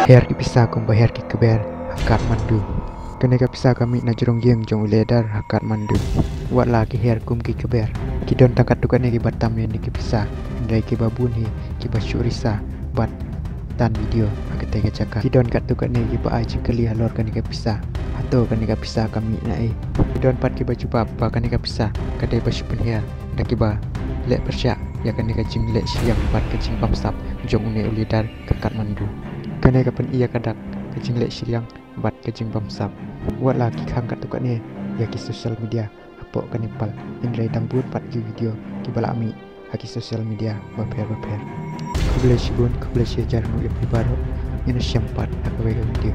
Her ki pisah kong baher ki keber hakat mandu. Kene ka pisah kami na jurong yeng jong uledar hakat mandu. Wat la ki her kum ki keber. Ki don tangkat tukane ki batam yang ki pisah. Ndai ki babun hi ki basyuk risa bat tan video akete ka cakap. Ki don kat tukane ki ba ai kali halor kane ka pisah. Atau kane ka pisah kami na ai. Ki don pat ki baju apa kane ka pisah. Kadai basyuk pen her. Dak ki ba lek persyak ya kane ka jing lek siang bat ka jing pamsap jong une uledar hakat mandu. Kene kapan ia kadak kecing lek siang bat kecing pamsap. Buat lagi khang kat tukak ni ya ki sosial media apok kanipal indrai dambut pat ki video ki balami haki sosial media baper. Kublai sibun kublai sejar nu yang baru ini siampat aku video.